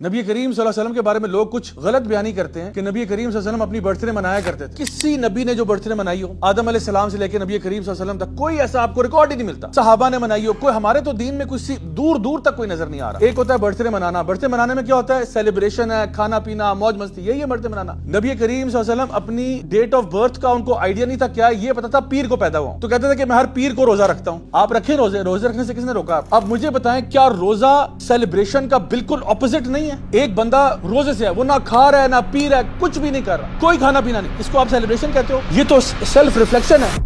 نبی کریم صلی اللہ علیہ وسلم کے بارے میں لوگ کچھ غلط بیانی کرتے ہیں کہ نبی کریم صلی اللہ علیہ وسلم اپنی برتھ ڈے منایا کرتے تھے. کسی نبی نے جو برتھ ڈے منائی ہو آدم علیہ السلام سے لے کے نبی کریم صلی اللہ علیہ وسلم تک کوئی ایسا آپ کو ریکارڈ ہی نہیں ملتا. صحابہ نے منائی ہو کوئی, ہمارے تو دین میں کچھ دور دور تک کوئی نظر نہیں آ رہا. ایک ہوتا ہے برتھ ڈے منانا. برتھ ڈے منانے میں کیا ہوتا ہے؟ سیلیبریشن ہے, کھانا پینا, موج مستی, یہی ہے برتھ ڈے منانا. نبی کریم صلی اللہ علیہ وسلم اپنی ڈیٹ آف برتھ کا ان کو آئیڈیا نہیں تھا. کیا یہ پتا تھا پیر کو پیدا ہوا ہوں, تو کہتے تھے کہ میں ہر پیر کو روزہ رکھتا ہوں. آپ رکھیں روزے, روزے رکھنے سے کس نے روکا؟ اب مجھے بتائیں کیا روزہ سیلیبریشن کا بالکل اپوزٹ نہیں ہے؟ ایک بندہ روزے سے ہے, وہ نہ کھا رہا ہے نہ پی رہا ہے, کچھ بھی نہیں کر رہا, کوئی کھانا پینا نہیں, اس کو آپ سیلیبریشن کہتے ہو؟ یہ تو سیلف ریفلیکشن ہے.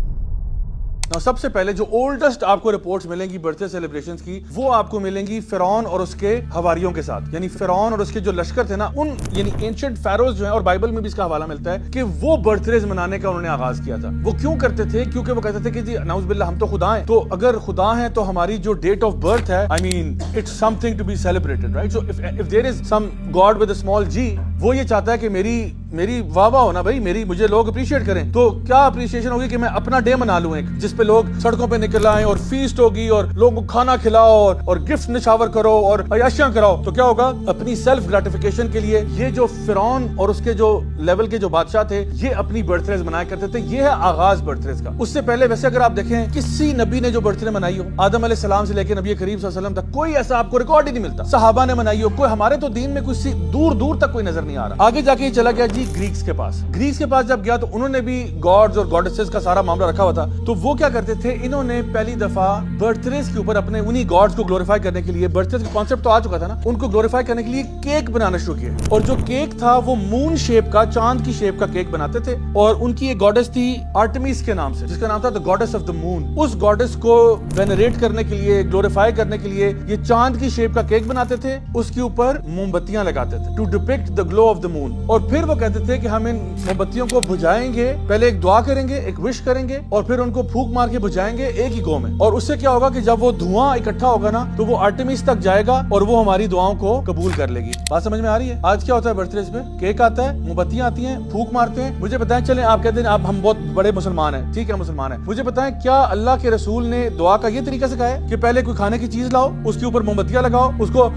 سب سے پہلے جو اولڈسٹ آپ کو رپورٹس ملیں گی برتھ ڈے سیلیبریشنز کی, وہ آپ کو ملیں گی فرعون اور اس کے حواریوں کے ساتھ. یعنی فرعون اور اس کے جو لشکر تھے نا, ان یعنی اینشنٹ فیروز جو ہیں, اور بائبل میں بھی اس کا حوالہ ملتا ہے کہ وہ برتھ ڈیز منانے کا انہوں نے آغاز کیا تھا. وہ کیوں کرتے تھے؟ کیونکہ وہ کہتے تھے کہ جی نعوذ باللہ ہم تو خدا ہیں, تو اگر خدا ہیں تو ہماری جو ڈیٹ آف برتھ ہے, I mean it's something to be celebrated, right? So if there is some God with a small g, وہ یہ چاہتا ہے کہ میری واہ واہ ہونا بھائی, مجھے لوگ اپریشیٹ کریں. تو کیا اپریشیشن ہوگی کہ میں اپنا ڈے منا لوں ایک, جس پہ لوگ سڑکوں پہ نکل آئیں اور فیسٹ ہوگی اور لوگوں کو کھانا کھلاؤ اور گفٹ نشاور کرو اور عیاشیاں کراؤ. تو کیا ہوگا؟ اپنی سیلف گریٹیفیکیشن کے لیے یہ جو فرعون اور اس کے جو لیول کے جو بادشاہ تھے, یہ اپنی برتھ ڈیز منایا کرتے تھے. یہ ہے آغاز برتھ ڈیز کا. اس سے پہلے ویسے اگر آپ دیکھیں کسی نبی نے جو برتھ ڈے منائی ہو آدم علیہ السلام سے لے کے نبی کریم صلی اللہ علیہ وسلم تک, کوئی ایسا آپ کو ریکارڈ ہی نہیں ملتا. صحابہ نے منائی ہو کوئی, ہمارے تو دین میں کچھ دور دور تک کوئی نظر نہیں آ رہا. آگے جا کے یہ چلا گیا جی گریکس کے پاس. گریکس کے پاس جب گیا تو انہوں نے بھی گاڈز اور گاڈسز کا سارا معاملہ رکھا ہوا تھا. تو وہ کیا کرتے تھے, انہوں نے پہلی دفعہ برتھ ڈیز کے اوپر اپنے انہی گاڈز کو گلوریفائی کرنے کے لیے, برتھ ڈیز کا کانسیپٹ تو آ چکا تھا نا, ان کو گلوریفائی کرنے کے لیے کیک بنانا شروع کیا. اور جو کیک تھا وہ مون شیپ کا, چاند کی شیپ کا کیک بناتے تھے. اور ان کی ایک گاڈس تھی آرٹمیس کے نام سے, جس کا نام تھا the gods of the moon. اس گاڈس کو وینریٹ کرنے کے لیے, گلوریفائی کرنے کے لیے یہ چاند کی شیپ کا کیک بناتے تھے. اس کے اوپر موم بتیاں لگاتے تھے to depict the glow of the moon. اور پھر وہ کہتے تھے کہ ہم ان موم بتیوں کو بجھائیں گے, پہلے ایک دعا کریں گے, ایک وش کریں گے, اور پھر ان کو پھونک مار کے بجھائیں گے ایک ہی گو میں. اور اس سے کیا ہوگا کہ جب وہ دھواں اکٹھا ہوگا نا, تو وہ آرٹمیس تک جائے گا اور وہ ہماری دعاؤں کو قبول کر لے گی. بات سمجھ میں آ رہی ہے؟ آج کیا ہوتا ہے برتھ ڈیز پہ؟ کیک آتا ہے, موم بتیاں آتی ہیں, پھونک مارتے ہیں. مجھے بتائیں, چلیں آپ کہتے ہیں آپ ہم بہت بڑے مسلمان ہیں, ٹھیک ہے مسلمان ہیں, مجھے بتائیں کیا اللہ کے رسول نے دعا کا یہ طریقہ سکھایا کہ پہلے کوئی کھانے کی چیز لاؤ, اس کے اوپر موم بتیاں لگاؤ, اس کو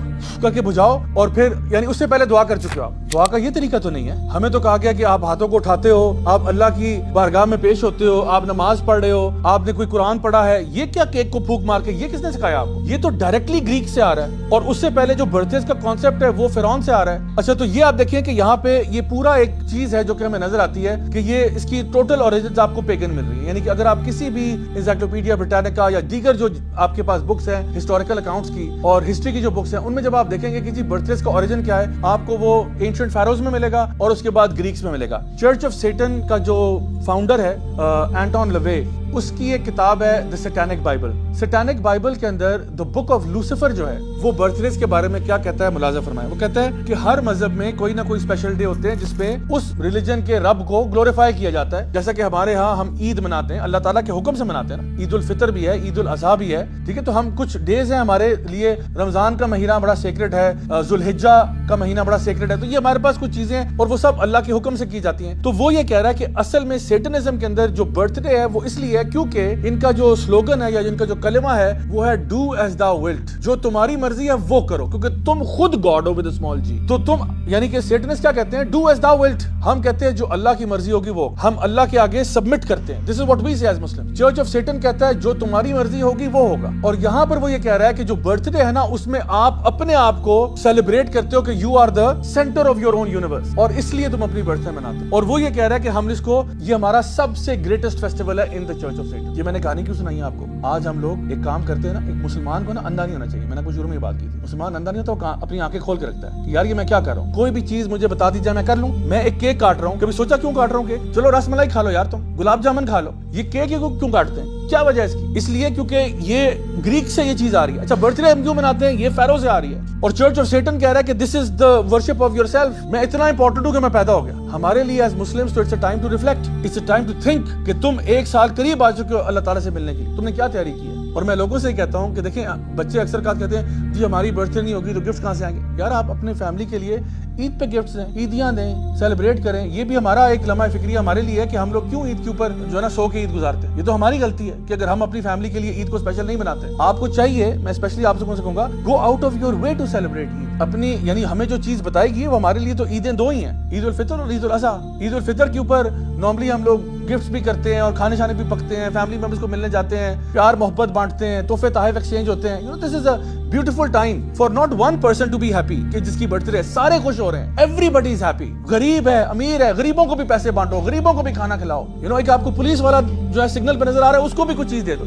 کر کے بجھاؤ, اور پھر یعنی اس سے پہلے دعا کر چکے ہو آپ؟ دعا کا یہ طریقہ تو نہیں ہے. ہمیں تو کہا گیا کہ آپ ہاتھوں کو اٹھاتے ہو, آپ اللہ کی بارگاہ میں پیش ہوتے ہو, آپ نماز پڑھ رہے ہو, آپ نے کوئی قرآن پڑھا ہے. یہ کیا کیک کو پھونک مار کے, یہ کس نے سکھایا آپ کو؟ یہ تو ڈائریکٹلی گریک سے آ رہا ہے. اور اس سے پہلے جو برتھ ڈیز کا کانسیپٹ ہے وہ فرعون سے آ رہا ہے. اچھا, تو یہ آپ دیکھیں کہ یہاں پہ یہ پورا ایک چیز ہے جو کہ ہمیں نظر آتی ہے کہ یہ اس کی ٹوٹل اوریجنز آپ کو پیگن مل رہی ہے. یعنی کہ اگر آپ کسی بھی انسائکلوپیڈیا برٹانیکا یا دیگر جو آپ کے پاس بکس ہیں ہسٹوریکل اکاؤنٹس کی اور ہسٹری کی جو بکس ہیں, ان میں جب آپ دیکھیں گے کہ جی برتھ ڈیز کا اوریجن کیا ہے, آپ کو وہ اینشنٹ فیروز میں ملے گا اور اس کے بعد گریکس میں ملے گا. چرچ آف سیٹن کا جو فاؤنڈر ہے اینٹون لوے, اس کی ایک کتاب ہے دی سیٹینک بائبل. سیٹینک بائبل کے اندر دی بک آف لوسیفر جو ہے, وہ برتھ ڈیز کے بارے میں کیا کہتا ہے ملاحظہ فرمائیں. وہ کہتا ہے کہ ہر مذہب میں کوئی نہ کوئی اسپیشل ڈے ہوتے ہیں جس پہ اس ریلیجن کے رب کو گلوریفائی کیا جاتا ہے. جیسا کہ ہمارے ہاں ہم عید مناتے ہیں, اللہ تعالیٰ کے حکم سے مناتے ہیں نا, عید الفطر بھی ہے, عید الاضحیٰ بھی ہے, ٹھیک ہے. تو ہم کچھ ڈیز ہیں ہمارے لیے, رمضان کا مہینہ بڑا سیکرٹ ہے, ذوالحجہ کا مہینہ بڑا سیکرٹ ہے. تو یہ ہمارے پاس کچھ چیزیں ہیں اور وہ سب اللہ کے حکم سے کی جاتی ہیں. تو وہ یہ کہہ رہا ہے کہ اصل میں سیٹنزم کے اندر جو برتھ ڈے ہے وہ اس لیے ہے کیونکہ ان کا جو سلوگن ہے یا ان کا جو کلمہ ہے وہ ہے ڈو ایز دا ولٹ, جو تمہاری مرضی ہے وہ کرو, کیونکہ تم خود گاڈ ہو ود اسمال جی. تو تم یعنی کہ سیٹنس کیا کہتے ہیں؟ Do as the volt. ہم کہتے ہیں جو اللہ کی مرضی ہوگی وہ, ہم اللہ کے آگے سبمٹ کرتے ہیں. دس از واٹ وی سے as Muslim. Church of Satan کہتا ہے جو تمہاری مرضی ہوگی وہ ہوگا. اور یہاں پر وہ یہ کہہ رہا ہے کہ جو برتھ ڈے ہے نا, اس میں آپ اپنے آپ کو سیلیبریٹ کرتے ہو کہ you are the centre of your own universe, اور اس لیے تم اپنی برتھ ڈے مناتے ہو. اور وہ یہ کہہ رہا ہے کہ ہم اس کو, یہ ہمارا سب سے گریٹسٹ فیسٹیول ہے ان دا چرچ آف سیٹن. یہ میں نے کہانی کیوں سنائی ہے آپ کو؟ آج ہم لوگ ایک کام کرتے ہیں نا, ایک مسلمان کو نا اندھا نہیں ہونا چاہیے. میں نے کچھ شروع میں یہ بات کی تھی, مسلمان اندھا نہیں ہوتا, وہ اپنی آنکھیں کھول کے رکھتا ہے کہ یار یہ میں کیا کر رہا ہوں, کوئی بھی چیز مجھے بتا دی جائے میں کر لوں. میں ایک کیک کاٹ رہا ہوں, کبھی سوچا کیوں کاٹ رہا ہوں؟ کہ چلو رس ملائی کھا لو یار, تم گلاب جامن کھا لو, یہ کیک کیوں کاٹتے ہیں؟ کیا وجہ ہے اس کی؟ اس لیے کیونکہ یہ گریک سے یہ چیز آ رہی ہے. اچھا, برتھ ڈے ہم کیوں مناتے ہیں؟ یہ فیرو سے آ رہی ہے. اور چرچ آف سیٹن کہہ رہا ہے کہ this is the worship of yourself. میں اتنا امپورٹنٹ ہوں کہ میں پیدا ہو گیا. ہمارے لیے ایز مسلمس تو it's a time to reflect, it's a time to think کہ تم ایک سال قریب آ چکے ہو اللہ تعالیٰ سے ملنے کے لیے, تم نے کیا تیاری کی ہے. اور میں لوگوں سے کہتا ہوں کہ دیکھیں, بچے اکثر کہتے ہیں جی ہماری برتھ ڈے نہیں ہوگی تو گفٹ کہاں سے آئیں گے. یار آپ اپنے فیملی کے لیے عید پہ گفٹس دیں, عیدیاں دیں, سیلیبریٹ کریں. یہ بھی ہمارا ایک لمحہ فکریہ ہمارے لیے ہے کہ ہم لوگ کیوں عید کے اوپر جو ہے نا سو کے عید گزارتے ہیں. یہ تو ہماری غلطی ہے کہ اگر ہم اپنی فیملی کے لیے عید کو اسپیشل نہیں بناتے. آپ کو چاہیے, میں اسپیشلی آپ سے کہوں گا, go out of your way to celebrate Eid. اپنی یعنی ہمیں جو چیز بتائی گئی ہے وہ ہمارے لیے تو عیدیں دو ہی ہیں, عید الفطر اور عید الاضحیٰ. عید الفطر کے اوپر نارملی ہم لوگ گفٹس بھی کرتے ہیں اور کھانے شانے بھی پکتے ہیں, فیملی ممبرس کو ملنے جاتے ہیں, پیار محبت بانٹتے ہیں, تحفے تحائف ایکسچینج ہوتے ہیں. This is a beautiful time for not one person to be happy کہ جس کی برتھ ڈے سارے خوش ہو رہے ہیں. Everybody is happy. غریب ہے, امیر ہے, غریبوں کو بھی پیسے بانٹو, غریبوں کو بھی کھانا کھلاؤ. ایک آپ کو پولیس والا جو ہے سگنل پہ نظر آ رہا ہے اس کو بھی کچھ چیز دے دو.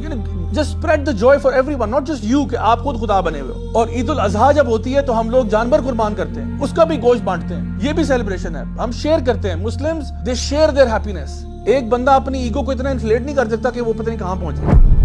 Just spread the joy for everyone, not just you کہ آپ خود خدا بنے ہوئے ہو. اور عید الاضحیٰ جب ہوتی ہے تو ہم لوگ جانور قربان کرتے ہیں, اس کا بھی گوشت بانٹتے ہیں. یہ بھی سیلیبریشن ہے, ہم شیئر کرتے ہیں. Muslims they share their happiness. ایک بندہ اپنی ایگو کو اتنا انفلیٹ نہیں کر سکتا کہ وہ پتہ نہیں کہاں پہنچ گیا.